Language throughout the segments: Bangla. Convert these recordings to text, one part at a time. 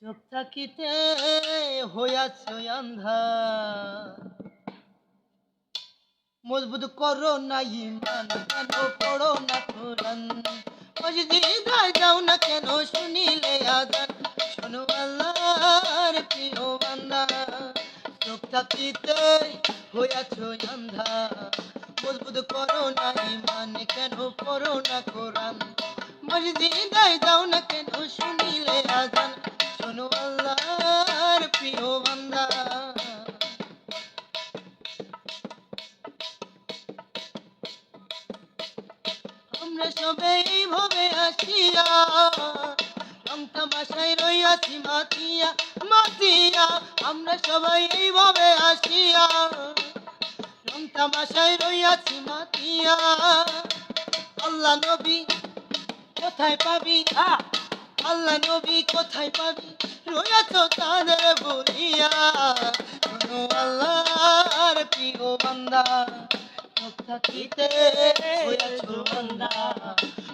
চোখ থাকিতে হইয়াছ আন্ধা, মজবুত করো না ইমান, কেন পড়ো না কোরআন। মসজিদায় যাও না কেন শুনিলে আজান, শোনো আল্লাহর প্রিয় বান্দা। চোখ থাকিতে হইয়াছ আন্ধা, মজবুত করো না ইমান, কেন পড়ো না কোরআন। মসজিদায় যাও না কেন শুনিলে আজান, শোনো আল্লাহর প্রিয় বান্দা। আমরা সবে এইভাবে আসিয়া রং তামাশায় রইয়াছি মাতিয়া মাতিয়া। আমরা সবাই এইভাবে আসিয়া রং তামাশায় রইয়াছি মাতিয়া। আল্লাহ নবী কোথায় পাবি, আল্লাহ নবী কোথায় পাবি, রইয়াছ তাদের বলিয়া। শোনো আল্লাহর প্রিয় বান্দা, চোখ থাকিতে হইয়াছ বান্দা,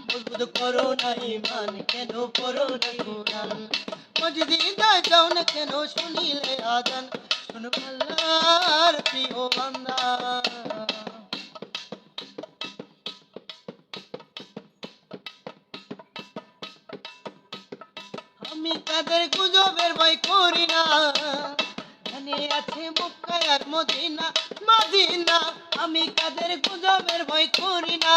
মজবুত করো না ইমান, কেন পড়ো না কোরআন। মসজিদায় যাও না কেন শুনিলে আজান, শোনো আল্লাহর প্রিয় বান্দা। আমি তাদের গুজবের ভয় করি না, এখানে আছে মক্কা আর মদিনা মদিনা। আমি তাদের গুজবের ভয় করি না,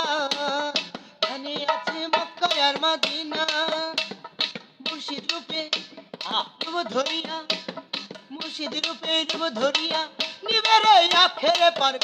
এখানে আছে মক্কা আর মদিনা। মুর্শিদ রূপে রূপ ধরিয়া, মুর্শিদ রূপে রূপ ধরিয়া নিবেরে আখেরে পার